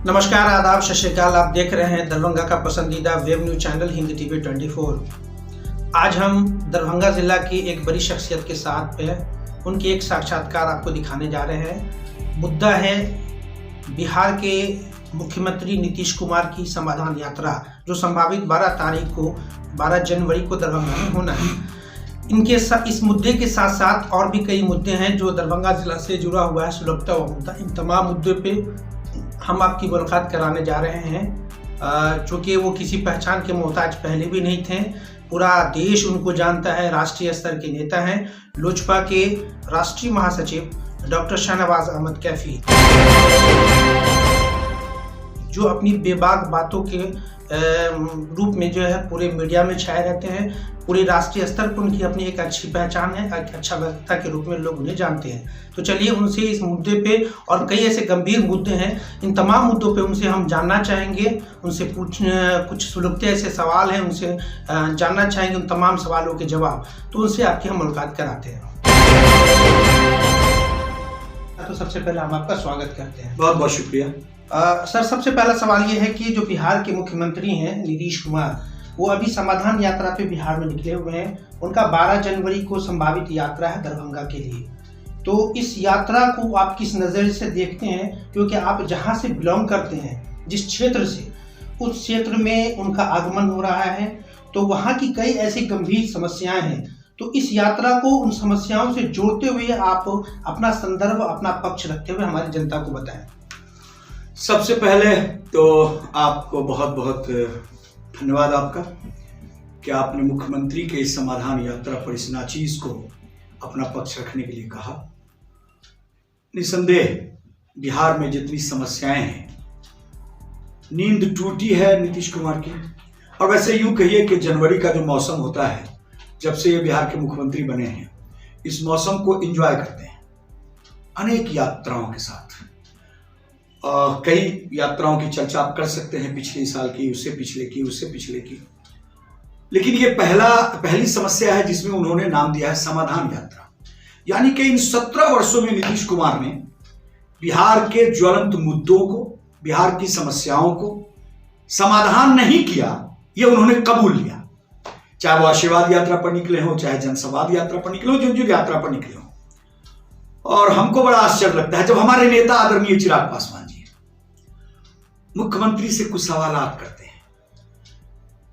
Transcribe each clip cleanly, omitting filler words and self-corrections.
नमस्कार, आदाब, सत श्री अकाल। आप देख रहे हैं दरभंगा का पसंदीदा web news channel Hindi TV 24। आज हम दरभंगा जिला की एक बड़ी शख्सियत के साथ पे उनकी एक साक्षात्कार आपको दिखाने जा रहे हैं। मुद्दा है बिहार के मुख्यमंत्री नीतीश कुमार की समाधान यात्रा, जो संभावित 12 जनवरी को दरभंगा में होना है। इनके साथ इस मुद्दे के साथ साथ और भी कई मुद्दे हैं जो दरभंगा जिला से जुड़ा हुआ है, सुलभता व मुद्दा। इन तमाम मुद्दों पे हम आपकी मुलाकात कराने जा रहे हैं, चूँकि वो किसी पहचान के मोहताज पहले भी नहीं थे। पूरा देश उनको जानता है, राष्ट्रीय स्तर के नेता हैं। लोजपा के राष्ट्रीय महासचिव डॉक्टर शाहनवाज अहमद कैफी, जो अपनी बेबाक बातों के रूप में जो है पूरे मीडिया में छाए रहते हैं। पूरे राष्ट्रीय स्तर पर उनकी अपनी एक अच्छी पहचान है, एक अच्छा वक्ता के रूप में लोग उन्हें जानते हैं। तो चलिए उनसे इस मुद्दे पे और कई ऐसे गंभीर मुद्दे हैं, इन तमाम मुद्दों पे उनसे हम जानना चाहेंगे। उनसे कुछ सुलगते ऐसे सवाल हैं, उनसे जानना चाहेंगे उन तमाम सवालों के जवाब। तो उनसे आपकी हम मुलाकात कराते हैं। तो सबसे पहले हम आपका स्वागत करते हैं। बहुत बहुत शुक्रिया। सर, सबसे पहला सवाल ये है कि जो बिहार के मुख्यमंत्री हैं नीतीश कुमार, वो अभी समाधान यात्रा पे बिहार में निकले हुए हैं। उनका 12 जनवरी को संभावित यात्रा है दरभंगा के लिए। तो इस यात्रा को आप किस नज़र से देखते हैं, क्योंकि आप जहां से बिलोंग करते हैं, जिस क्षेत्र से, उस क्षेत्र में उनका आगमन हो रहा है, तो वहाँ की कई ऐसी गंभीर समस्याएं हैं। तो इस यात्रा को उन समस्याओं से जोड़ते हुए आप अपना संदर्भ, अपना पक्ष रखते हुए हमारी जनता को बताएं। सबसे पहले तो आपको बहुत बहुत धन्यवाद आपका कि आपने मुख्यमंत्री के इस समाधान यात्रा पर इस नाचीज को अपना पक्ष रखने के लिए कहा। निसंदेह बिहार में जितनी समस्याएं हैं, नींद टूटी है नीतीश कुमार की। और वैसे यूं कहिए कि जनवरी का जो मौसम होता है, जब से ये बिहार के मुख्यमंत्री बने हैं, इस मौसम को एंजॉय करते हैं अनेक यात्राओं के साथ। कई यात्राओं की चर्चा आप कर सकते हैं, पिछले साल की, उससे पिछले की। लेकिन ये पहली समस्या है जिसमें उन्होंने नाम दिया है समाधान यात्रा। यानी कि इन 17 वर्षों में नीतीश कुमार ने बिहार के ज्वलंत मुद्दों को, बिहार की समस्याओं को समाधान नहीं किया, ये उन्होंने कबूल लिया। चाहे वो आशीर्वाद यात्रा पर निकले हो, चाहे जनसंवाद यात्रा पर निकले हो, जो यात्रा पर निकले हो। और हमको बड़ा आश्चर्य लगता है जब हमारे नेता आदरणीय चिराग पासवान जी मुख्यमंत्री से कुछ सवालात करते हैं,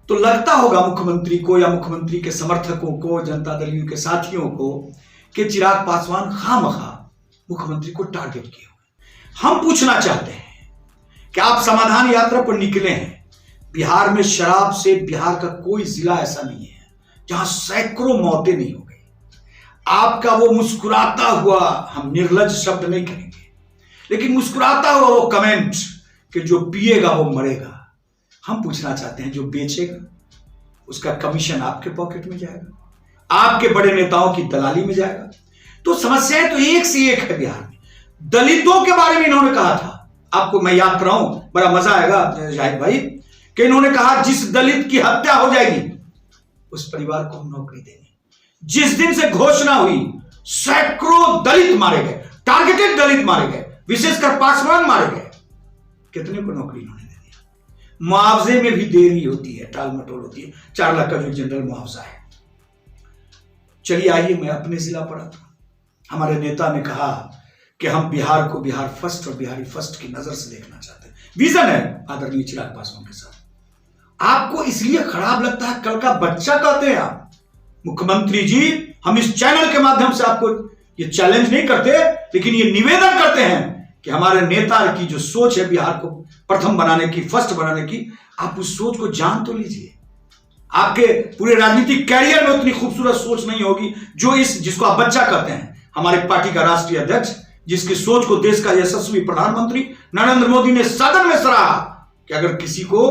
तो लगता होगा मुख्यमंत्री को या मुख्यमंत्री के समर्थकों को, जनता दल के साथियों को, कि चिराग पासवान खामखा मुख्यमंत्री को टारगेट किए हुए। हम पूछना चाहते हैं कि आप समाधान यात्रा पर निकले हैं। बिहार में शराब से बिहार का कोई जिला ऐसा नहीं है जहां सैकड़ों मौतें नहीं हो गई। आपका वो मुस्कुराता हुआ, हम निर्लज्ज शब्द नहीं कहेंगे, लेकिन मुस्कुराता हुआ वो कमेंट कि जो पिएगा वो मरेगा। हम पूछना चाहते हैं, जो बेचेगा उसका कमीशन आपके पॉकेट में जाएगा, आपके बड़े नेताओं की दलाली में जाएगा। तो समस्याएं तो एक से एक है बिहार में। दलितों के बारे में इन्होंने कहा था, आपको मैं याद कराऊं, बड़ा मजा आएगा जाहिद भाई, कि इन्होंने कहा जिस दलित की हत्या हो जाएगी उस परिवार को हम नौकरी देंगे। जिस दिन से घोषणा हुई, सैकड़ों दलित मारे गए, टारगेटेड दलित मारे गए, विशेषकर पासवान मारे गए। कितने को नौकरी इन्होंने दे दिया। मुआवजे में भी देरी होती है, टाल मटोल होती है। 4 लाख का जो जनरल मुआवजा है। चलिए आइए, मैं अपने जिला पढ़ा था। हमारे नेता ने कहा कि हम बिहार को बिहार फर्स्ट और बिहारी फर्स्ट की नजर से देखना चाहते हैं। विजन है आदरणीय चिराग पासवान के साथ। आपको इसलिए खराब लगता है, कल का बच्चा कहते हैं आप। मुख्यमंत्री जी, हम इस चैनल के माध्यम से आपको ये चैलेंज नहीं करते, लेकिन ये निवेदन करते हैं कि हमारे नेता की जो सोच है बिहार को प्रथम बनाने की, फर्स्ट बनाने की, आप उस सोच को जान तो लीजिए। आपके पूरे राजनीतिक कैरियर में उतनी खूबसूरत सोच नहीं होगी जो जिसको आप बच्चा कहते हैं। हमारे पार्टी का राष्ट्रीय अध्यक्ष, जिसकी सोच को देश का यशस्वी प्रधानमंत्री नरेंद्र मोदी ने सदन में सराहा कि अगर किसी को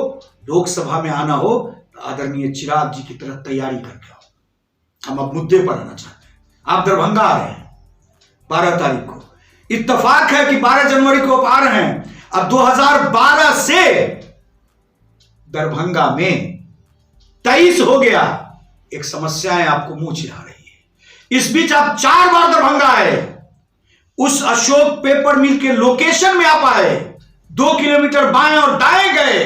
लोकसभा में आना हो तो आदरणीय चिराग जी की तरह तैयारी करके आओ। हम अब मुद्दे पर आना चाहते हैं। आप दरभंगा आ रहे हैं 12 तारीख को। इत्तेफाक है कि 12 जनवरी को आप आ रहे हैं। अब 2012 से दरभंगा में 23 हो गया, एक समस्याएं आपको मुंह चिढ़ा रही है। इस बीच आप 4 बार दरभंगा आए, उस अशोक पेपर मिल के लोकेशन में आप आए 2 किलोमीटर बाएं और दाएं गए,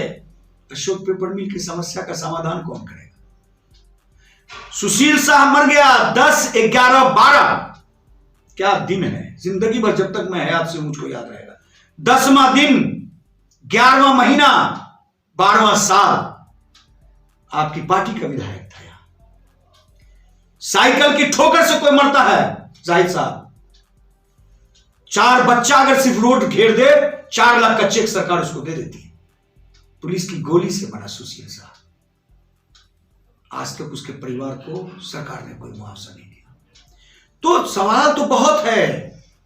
अशोक पेपर मिल की समस्या का समाधान कौन करेगा? सुशील शाह मर गया 10, 11, 12, क्या दिन है, जिंदगी भर जब तक मैं हयात से मुझको याद रहेगा। 10वां दिन, 11वां महीना, 12वां साल आपकी पार्टी का विधायक था। यहां साइकिल की ठोकर से कोई मरता है जाहिद साहब, 4 बच्चा अगर सिर्फ रोड घेर दे 4 लाख का चेक सरकार उसको दे देती है। पुलिस की गोली से मरा सुशील साहब, आज तक उसके परिवार को सरकार ने कोई मुआवजा नहीं दिया। तो सवाल तो बहुत है,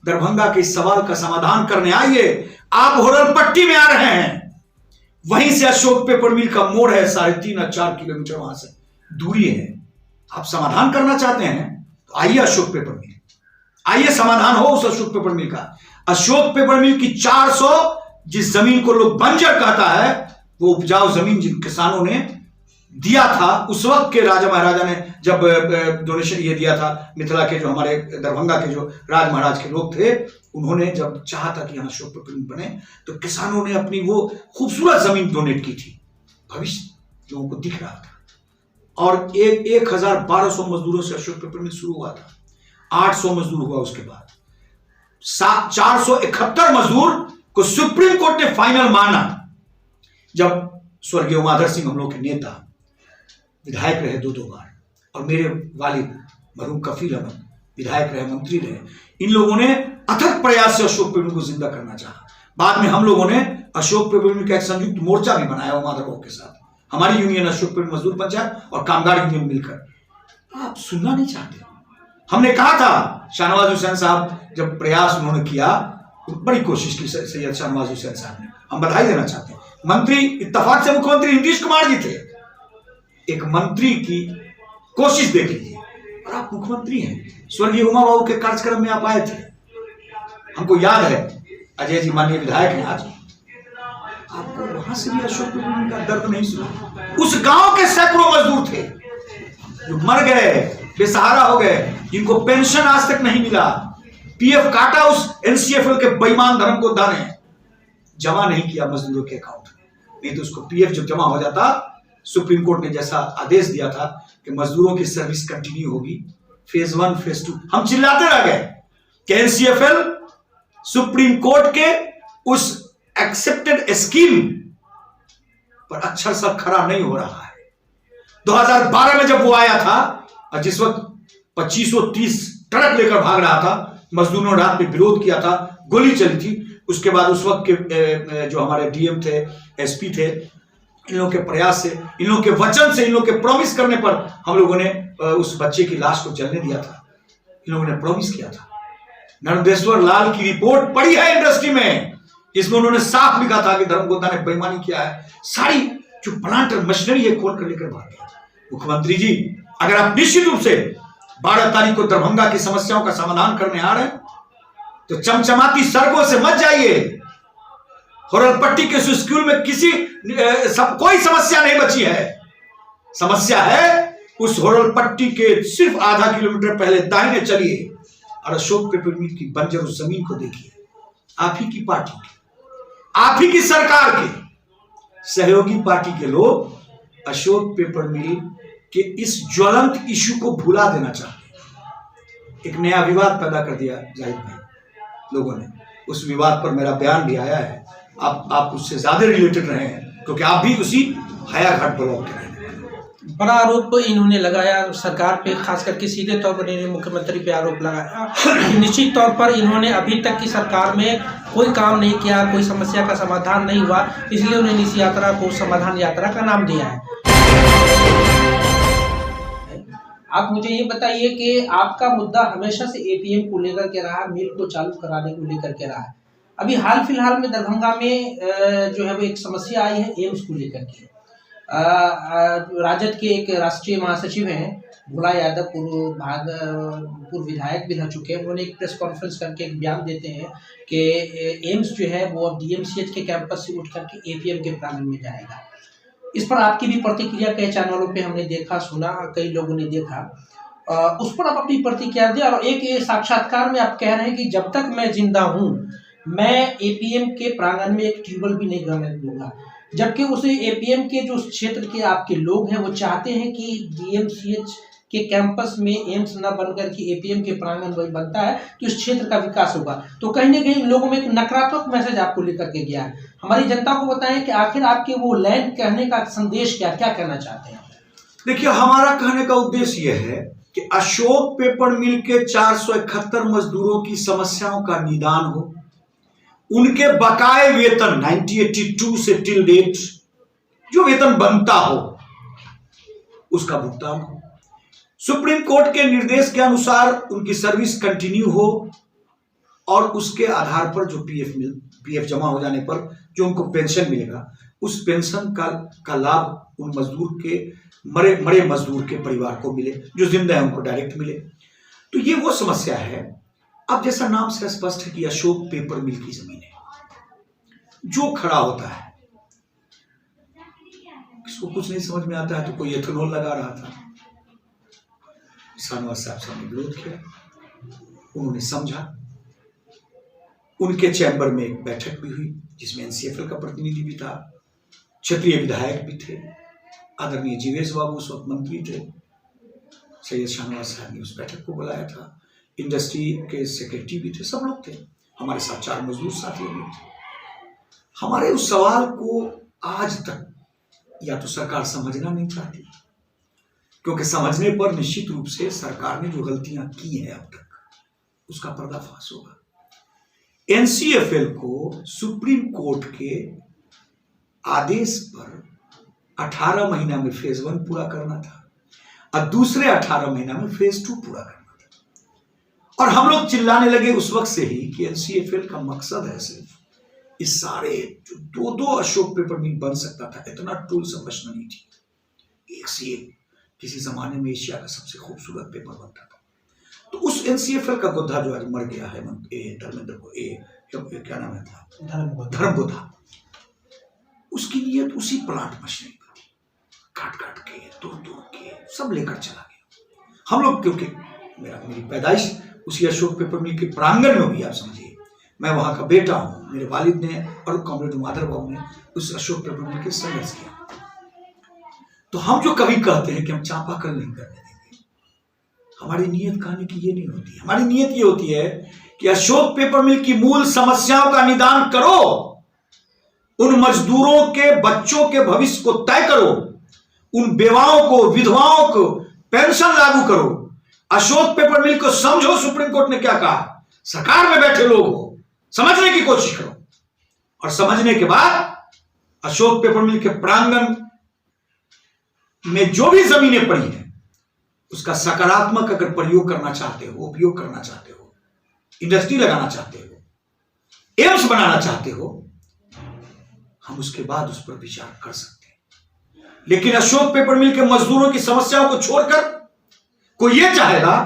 दरभंगा के इस सवाल का समाधान करने आइए। आप होरलपट्टी में आ रहे हैं, वहीं से अशोक पेपर मिल का मोड़ है, 3.5 या 4 किलोमीटर वहां से दूरी है। आप समाधान करना चाहते हैं तो आइए अशोक पेपर मिल, आइए समाधान हो उस अशोक पेपर मिल का। अशोक पेपर मिल की 400 जिस जमीन को लोग बंजर कहता है, वो उपजाऊ जमीन जिन किसानों ने दिया था उस वक्त के राजा महाराजा ने, जब डोनेशन ये दिया था, मिथिला के जो हमारे दरभंगा के जो राज महाराज के लोग थे, उन्होंने जब चाहा था कि यहाँ अशोक पेपर मिल बने तो किसानों ने अपनी वो खूबसूरत जमीन डोनेट की थी। भविष्य लोगों को दिख रहा था और 1200 मजदूरों से अशोक पेपर मिल शुरू हुआ था। 800 मजदूर हुआ, उसके बाद 471 मजदूर को सुप्रीम कोर्ट ने फाइनल माना। जब स्वर्गीय उमाधर सिंह हम लोग के नेता विधायक रहे 2 बार, और मेरे वालिद मरहूम कफील अहमद विधायक रहे, मंत्री रहे, इन लोगों ने अथक प्रयास से अशोक पेपर मिल को जिंदा करना चाहा। बाद में हम लोगों ने अशोक पेपर मिल का एक संयुक्त मोर्चा भी बनाया उमाधर बाबू के साथ, हमारी यूनियन अशोक पेपर मजदूर पंचायत और कामगार यूनियन मिलकर। आप सुनना नहीं चाहते। हमने कहा था, शाहनवाज हुसैन साहब जब प्रयास उन्होंने किया, बड़ी कोशिश की सैयद शाहनवाज हुसैन साहब ने, हम बधाई देना चाहते हैं। मंत्री इत्तेफाक से मुख्यमंत्री नीतीश कुमार जी थे। एक मंत्री की कोशिश देख लीजिए, और आप मुख्यमंत्री हैं। स्वर्गीय उमा बाबू के कार्यक्रम में आप आए थे, हमको याद है। अजय जी माननीय विधायक हैं आज, आपको वहां से भी अशोक पेपर का दर्द नहीं सुना। उस गांव के सैकड़ों मजदूर थे जो मर गए, बेसहारा हो गए, जिनको पेंशन आज तक नहीं मिला, पीएफ काटा, उस एनसीएफएल के बेईमान धर्म को दाने जमा नहीं किया मजदूरों के अकाउंट में। नहीं तो उसको पीएफ जब जमा हो जाता, सुप्रीम कोर्ट ने जैसा आदेश दिया था कि मजदूरों की सर्विस कंटिन्यू होगी, फेज 1 फेज 2, हम चिल्लाते रह गए कि एनसीएफएल सुप्रीम कोर्ट के उस एक्सेप्टेड स्कीम पर अक्षर सा खरा नहीं हो रहा है। 2012 में जब वो आया था, और जिस वक्त 2530 ट्रक लेकर भाग रहा था, मजदूरों ने रात में विरोध किया था, गोली चली थी। उसके बाद उस वक्त के जो हमारे डीएम थे, एसपी थे, इन लोगों के प्रयास से, इन लोगों के वचन से, इन लोगों के प्रॉमिस करने पर हम लोगों ने उस बच्चे की लाश को जलने दिया था। इन लोगों ने प्रॉमिस किया था। नर्मदेश्वर लाल की रिपोर्ट पड़ी है इंडस्ट्री में, इसमें उन्होंने साफ लिखा था कि धर्मगोता ने बेईमानी किया है। सारी जो प्लांट और मशीनरी है खोल कर लेकर भाग गया। मुख्यमंत्री जी, अगर आप निश्चित रूप से 12 तारीख को दरभंगा की समस्याओं का समाधान करने आ रहे हैं तो चमचमाती सड़कों से मत जाइए। होरलपट्टी के स्कूल में कोई समस्या नहीं बची है। समस्या है उस होरलपट्टी के सिर्फ आधा किलोमीटर पहले दाहिने चलिए और अशोक पेपर मिल की बंजर उस जमीन को देखिए। आप ही की पार्टी के, आप ही की सरकार के सहयोगी पार्टी के लोग अशोक पेपर मिल के इस ज्वलंत इशू को भुला देना चाहते हैं। एक नया विवाद पैदा कर दिया जाहिद भाई लोगों ने। उस विवाद पर मेरा बयान भी आया है। आप उससे ज्यादा रिलेटेड रहे हैं क्योंकि आप भी उसी हयाघाट ब्लॉक के रहने हैं। बड़ा आरोप इन्होंने लगाया सरकार पे, खास करके सीधे तौर पर इन्होंने मुख्यमंत्री पे आरोप लगाया। निश्चित तौर पर इन्होंने अभी तक की सरकार में कोई काम नहीं किया, कोई समस्या का समाधान नहीं हुआ, इसलिए उन्होंने इस यात्रा को समाधान यात्रा का नाम दिया है। आप मुझे ये बताइए कि आपका मुद्दा हमेशा से एटीएम को लेकर के रहा, मिल को चालू कराने को लेकर के रहा है। अभी हाल फिलहाल में दरभंगा में जो है वो एक समस्या आई है एम्स को लेकर के। राजद के एक राष्ट्रीय महासचिव हैं भोला यादव, पूर्व विधायक भी रह चुके हैं। उन्होंने एक प्रेस कॉन्फ्रेंस करके एक बयान देते हैं कि एम्स जो है वो अब डीएमसीएच के कैंपस से उठ करके एपीएम के प्रांगण में जाएगा। इस पर आपकी भी प्रतिक्रिया कई चैनलों पे हमने देखा, सुना, कई लोगों ने देखा। उस पर आप अपनी प्रतिक्रिया दें। और एक साक्षात्कार में आप कह रहे हैं कि जब तक मैं जिंदा हूँ मैं एपीएम के प्रांगण में एक ट्यूबवेल भी नहीं करने दूंगा, जबकि उस एपीएम के जो क्षेत्र के आपके लोग हैं वो चाहते हैं कि डीएमसीएच के कैंपस में एम्स न बनकर के एपीएम के प्रांगण वही बनता है तो इस क्षेत्र का विकास होगा। तो कहीं ना कहीं लोगों में एक नकारात्मक मैसेज आपको लेकर के गया है। हमारी जनता को बताएं कि आखिर आपके वो लैंड कहने का संदेश क्या कहना चाहते हैं। देखिए, हमारा कहने का उद्देश्य यह है कि अशोक पेपर मिल के 471 मजदूरों की समस्याओं का निदान हो, उनके बकाए वेतन 1982 से टिल डेट जो वेतन बनता हो उसका भुगतान हो, सुप्रीम कोर्ट के निर्देश के अनुसार उनकी सर्विस कंटिन्यू हो और उसके आधार पर जो पीएफ जमा हो जाने पर जो उनको पेंशन मिलेगा उस पेंशन का लाभ उन मजदूर के मरे मजदूर के परिवार को मिले, जो जिंदा है उनको डायरेक्ट मिले। तो ये वो समस्या है। अब जैसा नाम से स्पष्ट है कि अशोक पेपर मिल की जमीन है, जो खड़ा होता है किसको कुछ नहीं समझ में आता है तो कोई एथेनॉल लगा रहा था, शाहनवाज साहब ने विरोध किया, उन्होंने समझा, उनके चैम्बर में एक बैठक भी हुई जिसमें एनसीएफएल का प्रतिनिधि भी था, क्षेत्रीय विधायक भी थे, आदरणीय जीवेश बाबू उस वक्त मंत्री थे, सैयद शाहनवाज साहब ने उस बैठक को बुलाया था, इंडस्ट्री के सेक्रेटरी भी थे, सब लोग थे, हमारे साथ 4 मजदूर साथी भी थे। हमारे उस सवाल को आज तक या तो सरकार समझना नहीं चाहती, क्योंकि समझने पर निश्चित रूप से सरकार ने जो गलतियां की हैं अब तक उसका पर्दाफाश होगा। एनसीएफएल को सुप्रीम कोर्ट के आदेश पर 18 महीना में फेज 1 पूरा करना था और दूसरे 18 महीना में फेज 2 पूरा करना था, और हम लोग चिल्लाने लगे उस वक्त से ही कि एनसीएफएल का मकसद है सिर्फ इस सारे जो 2 अशोक पेपर मिल बन सकता था, इतना टूल समझना नहीं थी, एक से एक किसी जमाने में एशिया का सबसे खूबसूरत पेपर बनता था। तो उस एनसीएफएल का गधा जो आज मर गया है, धर्मेंद्र को क्या नाम है था, धर्मगोधा, उसकी नियत उसी प्लांट मशीन पर काट काट के तोड़ के सब लेकर चला गया। हम लोग क्योंकि मेरी पैदाइश उसी अशोक पेपर मिल के प्रांगण में हुई, आप समझिए, मैं वहां का बेटा हूं, मेरे वालिद ने और कॉमरेड माधर बाबू ने उस अशोक पेपर मिल के संघर्ष किया। तो हम जो कभी कहते हैं कि हम चापाकल नहीं करने देंगे, हमारी नियत कहने की ये नहीं होती। हमारी नियत ये होती है कि अशोक पेपर मिल की मूल समस्याओं का निदान करो, उन मजदूरों के बच्चों के भविष्य को तय करो, उन बेवाओं को, विधवाओं को पेंशन लागू करो, अशोक पेपर मिल को समझो। सुप्रीम कोर्ट ने क्या कहा, सरकार में बैठे लोग हो, समझने की कोशिश करो, और समझने के बाद अशोक पेपर मिल के प्रांगण में जो भी जमीनें पड़ी हैं उसका सकारात्मक अगर प्रयोग करना चाहते हो, उपयोग करना चाहते हो, इंडस्ट्री लगाना चाहते हो, एम्स बनाना चाहते हो, हम उसके बाद उस पर विचार कर सकते हैं। लेकिन अशोक पेपर मिल के मजदूरों की समस्याओं को छोड़कर कोई यह चाहेगा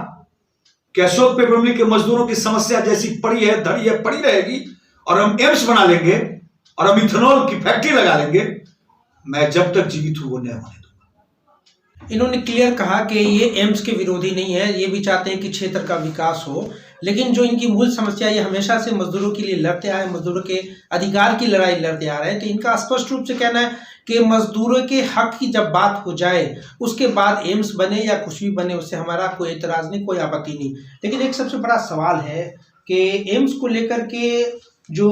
कि अशोक पेपर मिल के मजदूरों की समस्या जैसी पड़ी है, धड़ी है, पड़ी रहेगी और हम एम्स बना लेंगे और हम इथेनॉल की फैक्ट्री लगा लेंगे, मैं जब तक जीवित हूं वो नहीं होने दूंगा। इन्होंने क्लियर कहा कि ये एम्स के विरोधी नहीं है, ये भी चाहते हैं कि क्षेत्र का विकास हो, लेकिन जो इनकी मूल समस्या, ये हमेशा से मजदूरों के लिए लड़ते आए, मजदूरों के अधिकार की लड़ाई लड़ते आ रहे हैं। तो इनका स्पष्ट रूप से कहना है कि मजदूरों के हक की जब बात हो जाए उसके बाद एम्स बने या कुछ भी बने, उससे हमारा कोई एतराज नहीं, कोई आपत्ति नहीं। लेकिन एक सबसे बड़ा सवाल है कि एम्स को लेकर के जो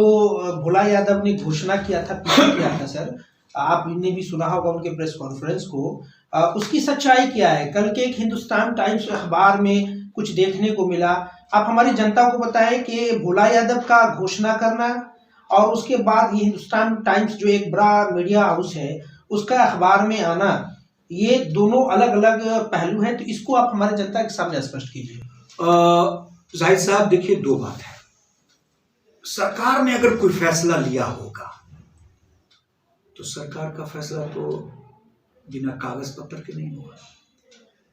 भोला यादव ने घोषणा किया था सर, आपने भी सुना होगा उनके प्रेस कॉन्फ्रेंस को, उसकी सच्चाई क्या है? कल के एक हिंदुस्तान टाइम्स अखबार में कुछ देखने को मिला। आप हमारी जनता को बताएं कि भोला यादव का घोषणा करना और उसके बाद ये हिंदुस्तान टाइम्स जो एक बड़ा मीडिया हाउस है उसका अखबार में आना, ये दोनों अलग अलग पहलू हैं। तो इसको आप हमारी जनता के सामने स्पष्ट कीजिए। जाहिद साहब, देखिए, 2 बात है। सरकार ने अगर कोई फैसला लिया होगा तो सरकार का फैसला तो बिना कागज पत्र के नहीं होगा।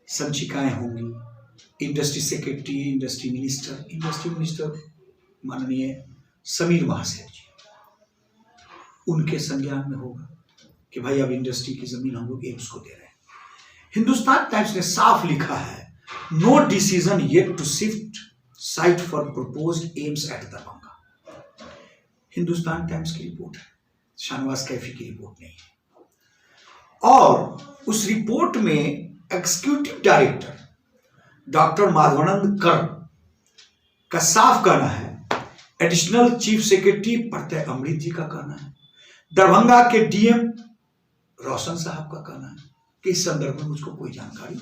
संचिकाएं होंगी, इंडस्ट्री सेक्रेटरी, इंडस्ट्री मिनिस्टर माननीय समीर महासेठ जी, उनके संज्ञान में होगा कि भाई अब इंडस्ट्री की जमीन हम लोग एम्स को दे रहे हैं। हिंदुस्तान टाइम्स ने साफ लिखा है, no decision yet to shift site for proposed AIIMS at Darbhanga. Hindustan Times की रिपोर्ट है, शाहनवाज कैफी की रिपोर्ट नहीं है। और उस रिपोर्ट में एग्जीक्यूटिव डायरेक्टर डॉक्टर माधवानंद कर का साफ कहना है, एडिशनल चीफ सेक्रेटरी प्रत्यय अमृत जी का कहना है, दरभंगा के डीएम रोशन साहब का कहना है कि इस संदर्भ में मुझको कोई जानकारी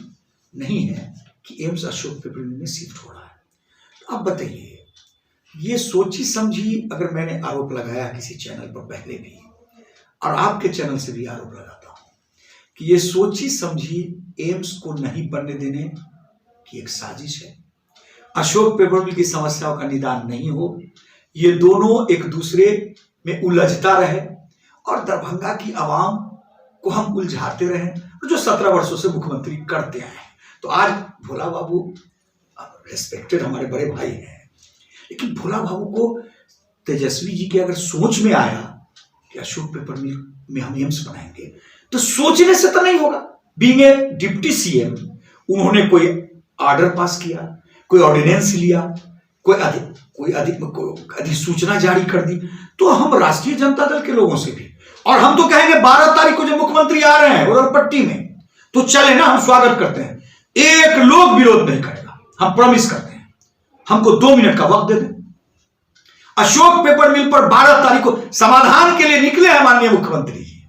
नहीं है कि एम्स अशोक पेपरमिल में शिफ्ट हो रहा है। तो अब बताइए, ये सोची समझी अगर मैंने आरोप लगाया किसी चैनल पर पहले भी, और आपके चैनल से भी आरोप लगाता हूं कि ये सोची समझी एम्स को नहीं बनने देने की एक साजिश है, अशोक पेपरमिल की समस्याओं का निदान नहीं हो, ये दोनों एक दूसरे में उलझता रहे और दरभंगा की आवाम को हम उलझाते रहे, जो 17 वर्षों से मुख्यमंत्री करते आए हैं। तो आज भोला बाबू रेस्पेक्टेड हमारे बड़े भाई हैं, लेकिन भोला बाबू को तेजस्वी जी के अगर सोच में आया कि अशोक पेपरमिल में हम एम्स बनाएंगे, तो सोचने से तो नहीं होगा। बीइंग ए डिप्टी सीएम उन्होंने कोई ऑर्डर पास किया, कोई ऑर्डिनेंस लिया, कोई अधिसूचना जारी कर दी, तो हम राष्ट्रीय जनता दल के लोगों से भी, और हम तो कहेंगे 12 तारीख को जब मुख्यमंत्री आ रहे हैं उधरपट्टी में, तो चले ना, हम स्वागत करते हैं, एक लोग विरोध नहीं करेगा, हम प्रॉमिस करते हैं। हमको 2 मिनट का वक्त दे दें। अशोक पेपरमिल पर 12 तारीख को समाधान के लिए निकले हैं माननीय मुख्यमंत्री जी।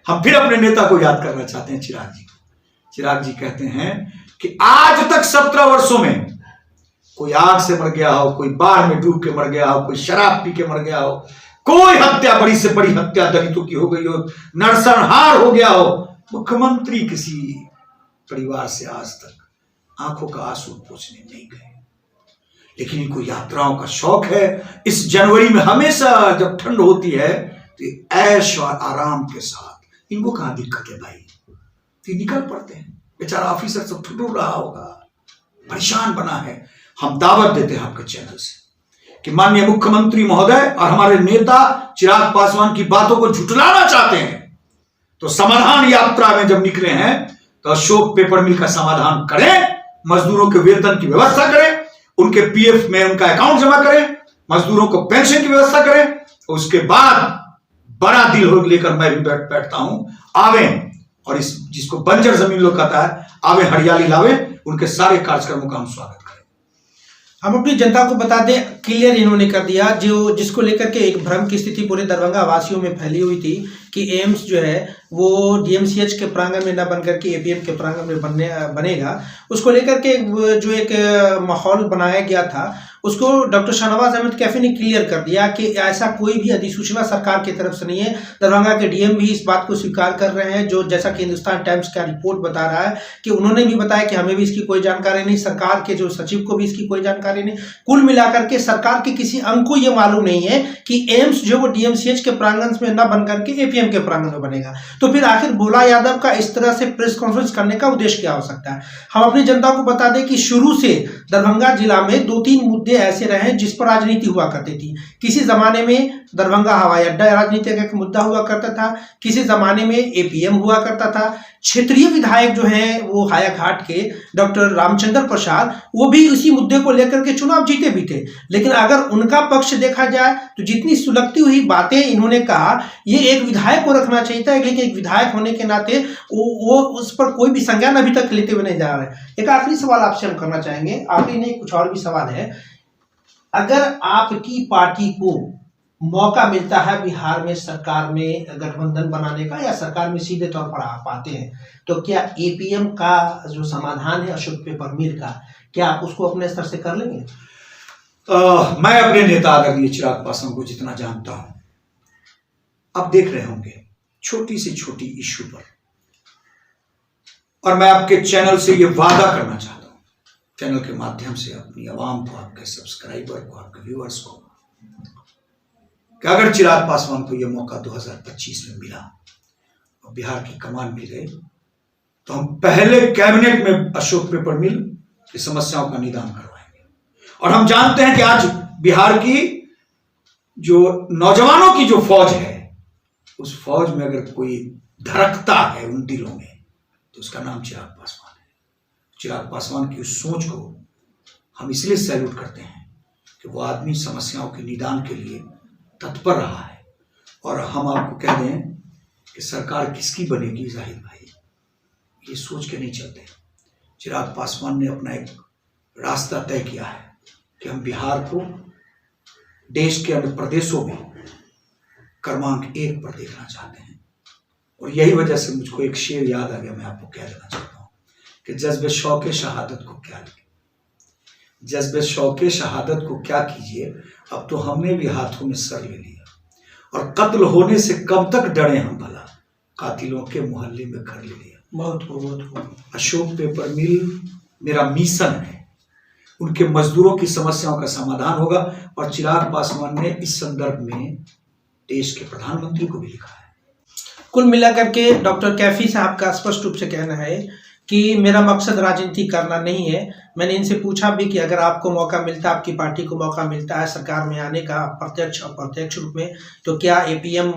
हम फिर अपने नेता को याद करना चाहते हैं, चिराग जी को। चिराग जी कहते हैं कि आज तक 17 वर्षों में कोई आग से मर गया हो, कोई बाढ़ में डूब के मर गया हो, कोई शराब पी के मर गया हो, कोई हत्या, बड़ी से बड़ी हत्या दलितों की हो गई हो, नरसंहार हो गया हो, मुख्यमंत्री किसी परिवार से आज तक आंखों का आंसू पोंछने नहीं गए। लेकिन इनको यात्राओं का शौक है। इस जनवरी में हमेशा जब ठंड होती है तो ऐश और आराम के साथ, इनको कहां दिक्कत है भाई, तो निकल पड़ते हैं। बेचारा ऑफिसर सब ठुठुर रहा होगा, परेशान बना है। हम दावत देते हैं आपके चैनल से कि माननीय मुख्यमंत्री महोदय और हमारे नेता चिराग पासवान की बातों को झुठलाना चाहते हैं, तो समाधान यात्रा में जब निकले हैं तो अशोक पेपरमिल का समाधान करें, मजदूरों के वेतन की व्यवस्था करें, उनके पीएफ में उनका अकाउंट जमा करें, मजदूरों को पेंशन की व्यवस्था करें। उसके बाद बड़ा दिल हो लेकर मैं भी बैठता हूं, आवे और इस जिसको बंजर जमीन लोग कहता है, आवे हरियाली लावे, उनके सारे कार्यक्रमों का हम स्वागत करें। हम अपनी जनता को बता दें, क्लियर इन्होंने कर दिया, जो जिसको लेकर के एक भ्रम की स्थिति पूरे दरभंगा वासियों में फैली हुई थी कि एम्स जो है वो डीएमसीएच के प्रांगण में न बनकर के एपीएम के प्रांगण में बनेगा, उसको लेकर के जो एक माहौल बनाया गया था, उसको डॉक्टर शाहनवाज अहमद कैफी ने क्लियर कर दिया कि ऐसा कोई भी अधिसूचना सरकार की तरफ से नहीं है। दरभंगा के डीएम भी इस बात को स्वीकार कर रहे हैं, जो जैसा कि हिंदुस्तान टाइम्स का रिपोर्ट बता रहा है कि उन्होंने भी बताया कि हमें भी इसकी कोई जानकारी नहीं, सरकार के जो सचिव को भी इसकी कोई जानकारी नहीं। कुल मिलाकर के सरकार के किसी अंग को यह मालूम नहीं है कि एम्स जो वो डीएमसीएच के प्रांगण में न बनकर के एपीएम के प्रांगण में बनेगा। तो फिर आखिर भोला यादव का इस तरह से प्रेस कॉन्फ्रेंस करने का उद्देश्य क्या हो सकता है? हम अपनी जनता को बता दें कि शुरू से दरभंगा जिला में 2-3 मुद्दे ऐसे रहे जिस पर राजनीति हुआ करती थी। किसी जमाने में दरभंगा हवाई अड्डा राजनीति का एक मुद्दा हुआ करता था, किसी जमाने में एपीएम हुआ करता था। क्षेत्रीय विधायक जो हैं वो हायाघाट के डॉक्टर रामचंद्र प्रसाद, वो भी इसी मुद्दे को लेकर के चुनाव जीते भी थे। लेकिन अगर उनका पक्ष देखा जाए तो जितनी सुलगती हुई बातें इन्होंने कहा, ये एक विधायक को रखना चाहिए था, लेकिन एक विधायक होने के नाते वो उस पर कोई भी संज्ञान अभी तक लेते हुए नहीं जा रहे। एक आखिरी सवाल आपसे हम करना चाहेंगे, आखिरी नहीं कुछ और भी सवाल है। अगर आपकी पार्टी को मौका मिलता है बिहार में सरकार में गठबंधन बनाने का, या सरकार में सीधे तौर पर आप आते हैं, तो क्या एपीएम का जो समाधान है अशोक पेपरमिल का, क्या आप उसको अपने स्तर से कर लेंगे? मैं अपने नेता आदरणीय चिराग पासवान को जितना जानता हूं, आप देख रहे होंगे छोटी से छोटी इश्यू पर, और मैं आपके चैनल से ये वादा करना चाहता हूं, चैनल के माध्यम से अपनी आवाम को, आपके सब्सक्राइबर को, आपके व्यूअर्स को, कि अगर चिराग पासवान को यह मौका 2025 में मिला और बिहार की कमान मिल गई, तो हम पहले कैबिनेट में अशोक पेपरमिल की समस्याओं का निदान करवाएंगे। और हम जानते हैं कि आज बिहार की जो नौजवानों की जो फौज है, उस फौज में अगर कोई धड़कता है उन दिलों में, तो उसका नाम चिराग पासवान है। चिराग पासवान की उस सोच को हम इसलिए सैल्यूट करते हैं कि वो आदमी समस्याओं के निदान के लिए तत्पर रहा है। और हम आपको कह दें कि सरकार किसकी बनेगी, जाहिर भाई ये सोच के नहीं चलते। चिराग पासवान ने अपना एक रास्ता तय किया है कि हम बिहार को देश के अन्य प्रदेशों में क्रमांक 1 पर देखना चाहते हैं। और यही वजह से मुझको एक शेर याद आ गया, मैं आपको कह देना चाहता हूँ कि जज्बे शौक़े शहादत को क्या लिखे, जज्बे शौक़े शहादत को क्या कीजिए, अब तो हमने भी हाथों में सर ले लिया। और कत्ल होने से कब तक डरे हम भला, कातिलों के मोहल्ले में घर ले लिया। बहुत अशोक पेपर मिल मेरा मिशन है, उनके मजदूरों की समस्याओं का समाधान होगा। और चिराग पासवान ने इस संदर्भ में देश के प्रधानमंत्री को भी लिखा है। कुल मिलाकर के डॉक्टर कैफी साहब का स्पष्ट रूप से कहना है कि मेरा मकसद राजनीति करना नहीं है। मैंने इनसे पूछा भी कि अगर आपको मौका मिलता, आपकी पार्टी को मौका मिलता है सरकार में आने का प्रत्यक्ष अप्रत्यक्ष रूप में, तो क्या एपीएम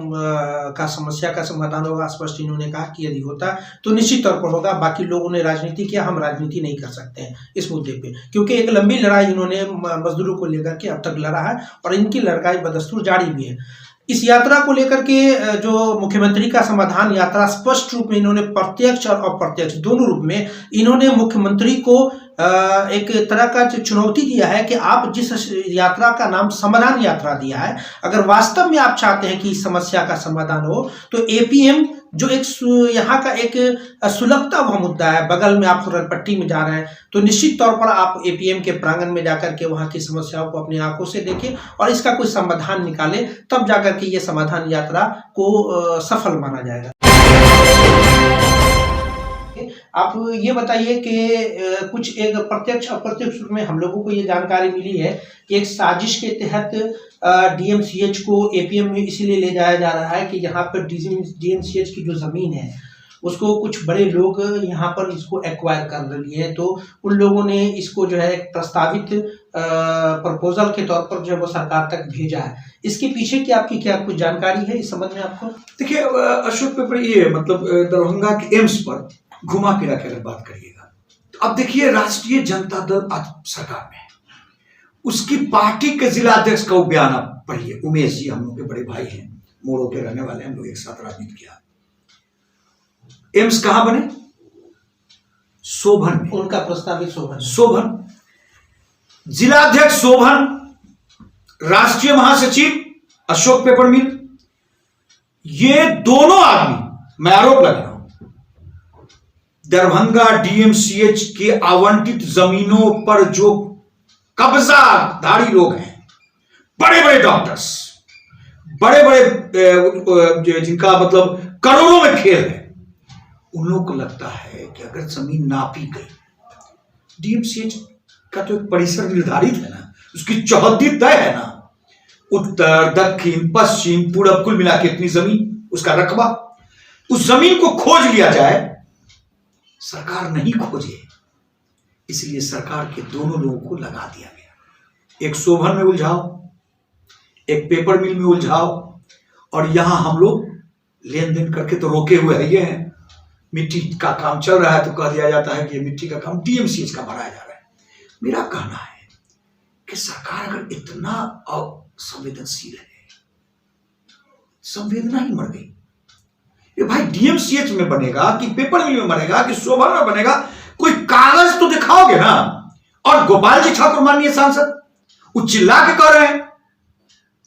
का समस्या का समाधान होगा? स्पष्ट इन्होंने कहा कि यदि होता तो निश्चित तौर पर होगा। बाकी लोगों ने राजनीति किया, हम राजनीति नहीं कर सकते हैं इस मुद्दे पे, क्योंकि एक लंबी लड़ाई इन्होंने मजदूरों को लेकर के अब तक लड़ा है और इनकी लड़ाई बदस्तूर जारी भी है। इस यात्रा को लेकर के जो मुख्यमंत्री का समाधान यात्रा, स्पष्ट रूप में इन्होंने प्रत्यक्ष और अप्रत्यक्ष दोनों रूप में इन्होंने मुख्यमंत्री को एक तरह का चुनौती दिया है कि आप जिस यात्रा का नाम समाधान यात्रा दिया है, अगर वास्तव में आप चाहते हैं कि इस समस्या का समाधान हो तो एपीएम जो एक यहाँ का एक सुलगता हुआ मुद्दा है, बगल में आप खुरलपट्टी में जा रहे हैं तो निश्चित तौर पर आप एपीएम के प्रांगण में जाकर के वहाँ की समस्याओं को अपनी आंखों से देखें और इसका कोई समाधान निकालें, तब जाकर के ये समाधान यात्रा को सफल माना जाएगा। आप ये बताइए कि कुछ एक प्रत्यक्ष अप्रत्यक्ष रूप में हम लोगों को ये जानकारी मिली है कि एक साजिश के तहत डीएमसीएच को एपीएम में इसीलिए ले जाया जा रहा है कि यहाँ पर डीएमसीएच की जो ज़मीन है उसको कुछ बड़े लोग यहाँ पर इसको एक्वायर कर लिए हैं, तो उन लोगों ने इसको जो है एक प्रस्तावित प्रपोजल के तौर पर जो है वो सरकार तक भेजा है। इसके पीछे की आपकी क्या कुछ जानकारी है इस संबंध में आपको? देखिए अशोक पेपर ये मतलब दरभंगा के एम्स पर घुमा फिरा के अगर बात करिएगा तो अब देखिए राष्ट्रीय जनता दल आज सरकार में है, उसकी पार्टी के जिला अध्यक्ष का बयान आप पढ़िए। उमेश जी हम लोग के बड़े भाई हैं, मोड़ो के रहने वाले, हम लोग एक साथ राजनीति किया। एम्स कहां बने? सोभन में, उनका प्रस्तावित सोभन। जिलाध्यक्ष सोभन, राष्ट्रीय महासचिव अशोक पेपर मिल, ये दोनों आदमी, मैं आरोप लगा रहा हूं, दरभंगा डीएमसीएच के आवंटित जमीनों पर जो कब्जाधारी लोग हैं, बड़े बड़े डॉक्टर्स, बड़े बड़े जिनका मतलब करोड़ों में खेल है, उन लोगों को लगता है कि अगर जमीन नापी गई, डीएमसीएच का तो एक परिसर निर्धारित है ना, उसकी चौहद्दी तय है ना, उत्तर दक्षिण पश्चिम पूरब कुल मिला के इतनी जमीन, उसका रकबा, उस जमीन को खोज लिया जाए। सरकार नहीं खोजे, इसलिए सरकार के दोनों लोगों को लगा दिया गया। एक सोभन में उलझाओ, एक पेपर मिल में उलझाओ, और यहां हम लोग लेन देन करके तो रोके हुए है। ये हैं मिट्टी का काम चल रहा है तो कह दिया जाता है कि ये मिट्टी का काम डीएमसीएच का भराया जा रहा है। मेरा कहना है कि सरकार अगर इतना असंवेदनशील है, संवेदना ही मर गई। ये भाई डीएमसीएच में बनेगा कि पेपर मिल में बनेगा कि सोभन में बनेगा, कोई कागज तो दिखाओगे ना। और गोपाल जी ठाकुर माननीय सांसद वो चिल्ला के कह रहे हैं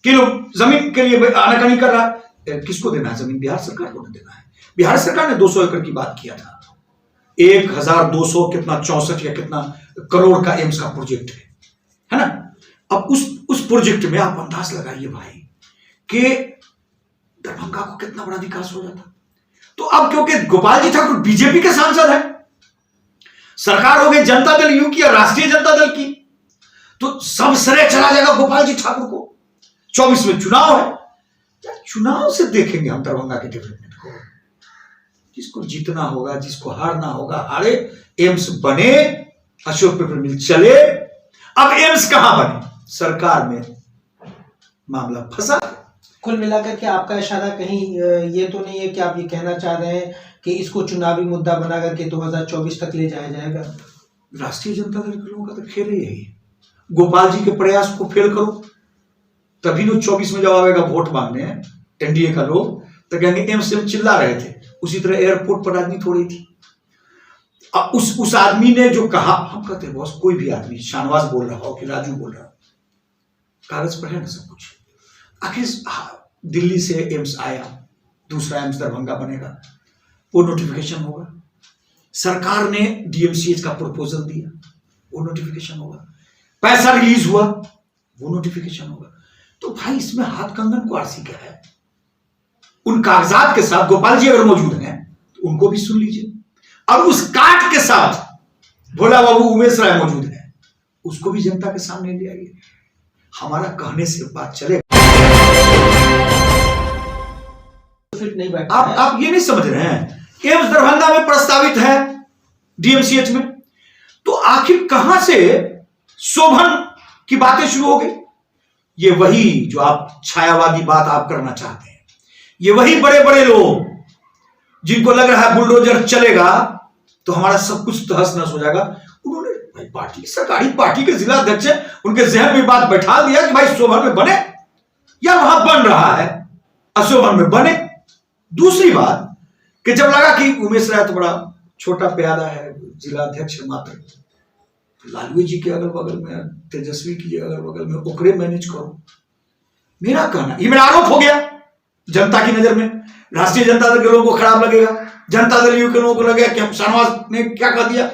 कि लोग जमीन के लिए आनाकानी कर रहा है। किसको देना है जमीन? बिहार सरकार को देना है। बिहार सरकार ने 200 एकड़ की बात किया था, 1200 कितना 64 या कितना करोड़ का एम्स का प्रोजेक्ट है ना। अब उस प्रोजेक्ट में आप अंदाज लगाइए भाई कि दरभंगा को कितना बड़ा विकास हो जाता। तो अब क्योंकि गोपाल जी ठाकुर बीजेपी के सांसद हैं, सरकार हो गई जनता दल यू की और राष्ट्रीय जनता दल की, तो सब श्रेय चला जाएगा गोपाल जी ठाकुर को। 24 में चुनाव है, चुनाव से देखेंगे हम दरभंगा के डेवलपमेंट को। जिसको जीतना होगा, जिसको हारना होगा हारे। एम्स बने, अशोक पेपर मिल चले, अब एम्स कहां बने? सरकार में मामला फंसा। कुल मिलाकर के आपका इशारा कहीं ये तो नहीं है कि आप ये कहना चाह रहे हैं कि इसको चुनावी मुद्दा बना करके 2024 तक ले जाया जाएगा? राष्ट्रीय जनता दल के लोगों का तो खेल ही यही है, गोपाल जी के प्रयास को फेल करो तभी तो 24 में जब आएगा वोट मांगने एनडीए का लोग तो कहेंगे एम्स एम्स चिल्ला रहे थे। उसी तरह एयरपोर्ट पर राजनीति हो रही थी। उस आदमी ने जो कहा, हम कहते हैं बॉस कोई भी आदमी, शाहनवाज बोल रहा हो कि राजू बोल रहा हो, कागज पर है ना सब कुछ। आखिर दिल्ली से एम्स आया, दूसरा एम्स दरभंगा बनेगा, वो नोटिफिकेशन होगा। सरकार ने डीएमसीएच का प्रपोजल दिया, वो नोटिफिकेशन होगा। पैसा रिलीज हुआ, वो नोटिफिकेशन होगा। तो भाई इसमें हाथ कंगन को आरसी क्या है? उन कागजात के साथ गोपाल जी अगर मौजूद हैं तो उनको भी सुन लीजिए, और उस काट के साथ भोला बाबू उमेश राय मौजूद है, उसको भी जनता के सामने ले आइए। हमारा कहने से बात चलेगा। नहीं बैठ आप ये नहीं समझ रहे हैं, एम्स दरभंगा में प्रस्तावित है डीएमसीएच में, तो आखिर कहां से शोभन की बातें शुरू हो गई? ये वही जो आप छायावादी बात आप करना चाहते हैं, ये वही बड़े बड़े लोग जिनको लग रहा है बुलडोजर चलेगा तो हमारा सब कुछ तहस नहस हो जाएगा। उन्होंने भाई पार्टी, सरकारी पार्टी के जिला अध्यक्ष है, उनके जहन में बात बैठा दिया कि भाई शोभन में बने या वहां बन रहा है अशोभन में बने। दूसरी बात कि जब लगा कि उमेश राय तो बड़ा छोटा प्यादा है, जिला अध्यक्ष मात्र, लालू जी के अगल बगल में, तेजस्वी की अगल बगल में, ओकरे मैनेज करो। मेरा कहना, ये मेरा आरोप हो गया जनता की नजर में। राष्ट्रीय जनता दल के लोगों को खराब लगेगा, जनता दल यू के लोगों को लगेगा कि हम शाहनवाज ने क्या कह दिया।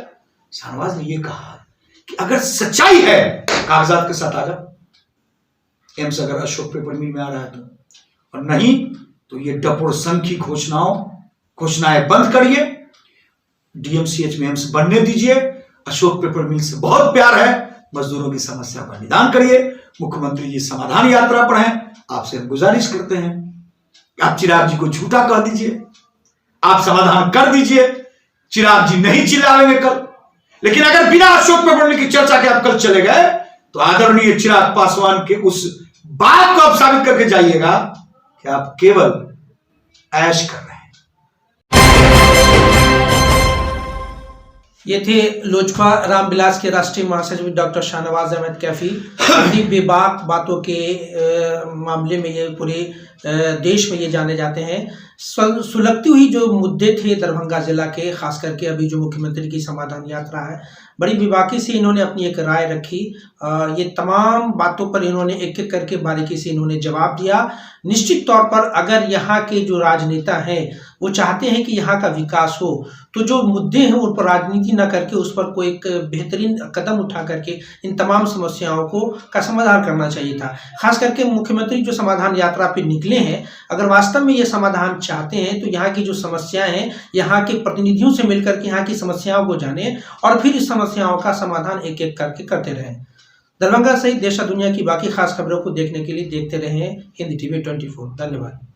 शाहनवाज ने ये कहा कि अगर सच्चाई है कागजात के साथ आ जाओ। एम्स अगर अशोक पेपर मिल में आ रहा है तो, और नहीं तो ये डपोर संघ की घोषणाएं बंद करिए, डीएमसीएच में एम्स बनने दीजिए। अशोक पेपर मिल से बहुत प्यार है, मजदूरों की समस्या का निदान करिए। मुख्यमंत्री जी समाधान यात्रा पर हैं, आपसे हम गुजारिश करते हैं कि आप चिराग जी को झूठा कह दीजिए, आप समाधान कर दीजिए। चिराग जी नहीं चिल्लाएंगे कल, लेकिन अगर बिना अशोक पेपर मिल की चर्चा के आप कल चले गए तो आदरणीय चिराग पासवान के उस बात को आप साबित करके जाइएगा कि आप केवल ऐश कर रहे हैं। ये थे लोजपा रामविलास के राष्ट्रीय महासचिव डॉक्टर शाहनवाज अहमद कैफी। बड़ी बेबाक बातों के मामले में ये पूरे देश में ये जाने जाते हैं। सुलगती हुई जो मुद्दे थे दरभंगा जिला के, खास करके अभी जो मुख्यमंत्री की समाधान यात्रा है, बड़ी बेबाकी से इन्होंने अपनी एक राय रखी। ये तमाम बातों पर इन्होंने एक एक करके बारीकी से इन्होंने जवाब दिया। निश्चित तौर पर अगर यहाँ के जो राजनेता हैं वो चाहते हैं कि यहाँ का विकास हो, तो जो मुद्दे हैं उन पर राजनीति न करके उस पर कोई एक बेहतरीन कदम उठा करके इन तमाम समस्याओं का समाधान करना चाहिए था। खास करके मुख्यमंत्री जो समाधान यात्रा पे निकले हैं, अगर वास्तव में ये समाधान चाहते हैं तो यहाँ की जो समस्याएं हैं, यहाँ के प्रतिनिधियों से मिलकर के यहाँ की समस्याओं को जाने और फिर इस समस्याओं का समाधान एक एक करके करते रहें। दरभंगा सहित देश और दुनिया की बाकी खास खबरों को देखने के लिए देखते रहें हिंदी टीवी 24। धन्यवाद।